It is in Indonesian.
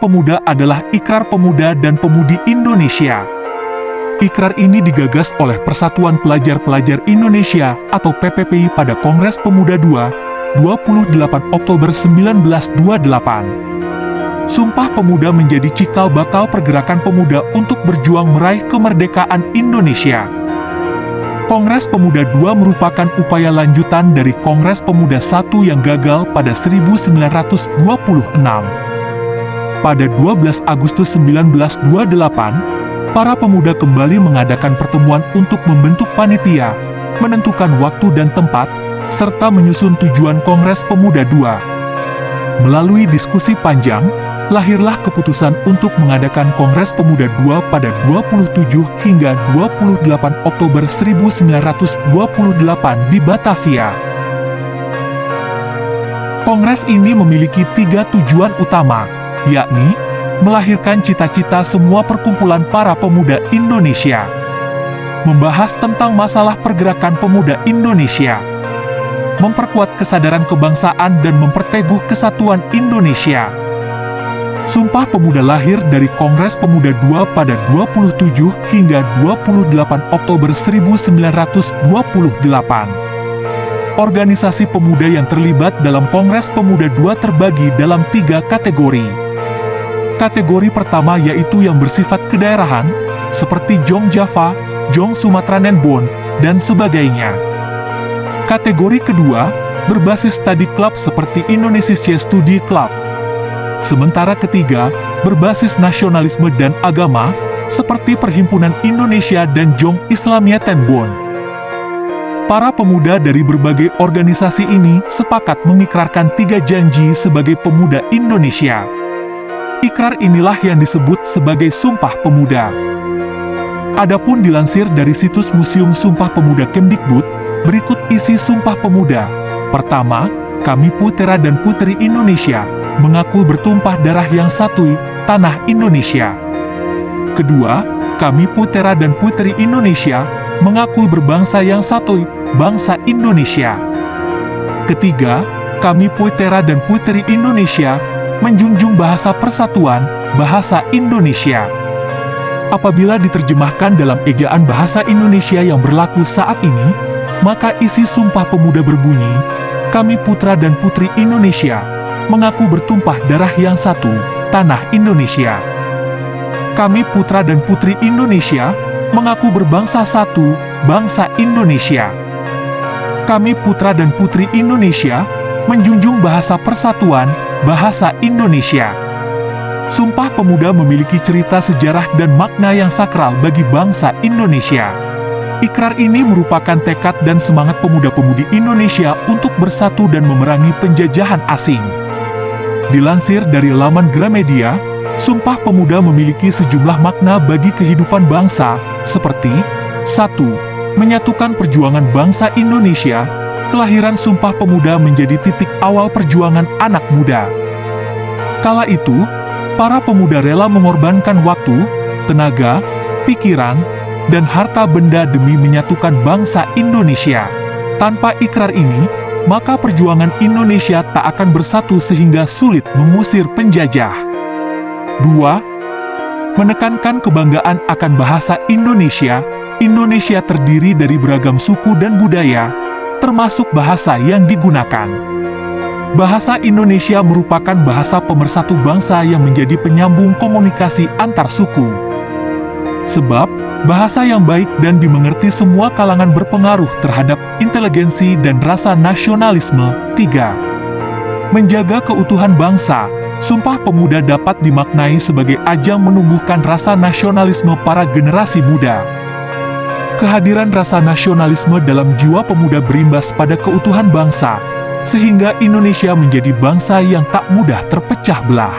Pemuda adalah Ikrar Pemuda dan Pemudi Indonesia. Ikrar ini digagas oleh Persatuan Pelajar-Pelajar Indonesia atau PPPI pada Kongres Pemuda II, 28 Oktober 1928. Sumpah Pemuda menjadi cikal bakal pergerakan pemuda untuk berjuang meraih kemerdekaan Indonesia. Kongres Pemuda II merupakan upaya lanjutan dari Kongres Pemuda I yang gagal pada 1926. Pada 12 Agustus 1928, para pemuda kembali mengadakan pertemuan untuk membentuk panitia, menentukan waktu dan tempat, serta menyusun tujuan Kongres Pemuda II. Melalui diskusi panjang, lahirlah keputusan untuk mengadakan Kongres Pemuda II pada 27 hingga 28 Oktober 1928 di Batavia. Kongres ini memiliki 3 tujuan utama, yakni melahirkan cita-cita semua perkumpulan para pemuda Indonesia, membahas tentang masalah pergerakan pemuda Indonesia, memperkuat kesadaran kebangsaan dan memperteguh kesatuan Indonesia. Sumpah Pemuda lahir dari Kongres Pemuda II pada 27 hingga 28 Oktober 1928. Organisasi pemuda yang terlibat dalam Kongres Pemuda II terbagi dalam 3 kategori. Kategori pertama yaitu yang bersifat kedaerahan, seperti Jong Java, Jong Sumatera Nenbon, dan sebagainya. Kategori kedua, berbasis study club seperti Indonesia Studi Club. Sementara ketiga, berbasis nasionalisme dan agama, seperti Perhimpunan Indonesia dan Jong Islamia Tenbon. Para pemuda dari berbagai organisasi ini sepakat mengikrarkan 3 janji sebagai pemuda Indonesia. Ikrar inilah yang disebut sebagai Sumpah Pemuda. Adapun dilansir dari situs Museum Sumpah Pemuda Kemdikbud, berikut isi Sumpah Pemuda. Pertama, kami Putera dan Putri Indonesia mengaku bertumpah darah yang satu, tanah Indonesia. Kedua, kami Putera dan Putri Indonesia mengaku berbangsa yang satu, bangsa Indonesia. Ketiga, kami Putera dan Putri Indonesia menjunjung bahasa persatuan, bahasa Indonesia. Apabila diterjemahkan dalam ejaan bahasa Indonesia yang berlaku saat ini, maka isi Sumpah Pemuda berbunyi, kami putra dan putri Indonesia, mengaku bertumpah darah yang satu, tanah Indonesia. Kami putra dan putri Indonesia, mengaku berbangsa satu, bangsa Indonesia. Kami putra dan putri Indonesia, menjunjung bahasa persatuan, bahasa Indonesia. Sumpah Pemuda memiliki cerita sejarah dan makna yang sakral bagi bangsa Indonesia. Ikrar ini merupakan tekad dan semangat pemuda-pemudi Indonesia untuk bersatu dan memerangi penjajahan asing. Dilansir dari laman Gramedia, Sumpah Pemuda memiliki sejumlah makna bagi kehidupan bangsa, seperti 1. Menyatukan perjuangan bangsa Indonesia. Kelahiran Sumpah Pemuda menjadi titik awal perjuangan anak muda. Kala itu, para pemuda rela mengorbankan waktu, tenaga, pikiran, dan harta benda demi menyatukan bangsa Indonesia. Tanpa ikrar ini, maka perjuangan Indonesia tak akan bersatu sehingga sulit mengusir penjajah. 2. Menekankan kebanggaan akan bahasa Indonesia. Indonesia terdiri dari beragam suku dan budaya, termasuk bahasa yang digunakan. Bahasa Indonesia merupakan bahasa pemersatu bangsa yang menjadi penyambung komunikasi antar suku. Sebab, bahasa yang baik dan dimengerti semua kalangan berpengaruh terhadap inteligensi dan rasa nasionalisme. 3. Menjaga keutuhan bangsa. Sumpah Pemuda dapat dimaknai sebagai ajang menumbuhkan rasa nasionalisme para generasi muda. Kehadiran rasa nasionalisme dalam jiwa pemuda berimbas pada keutuhan bangsa, sehingga Indonesia menjadi bangsa yang tak mudah terpecah belah.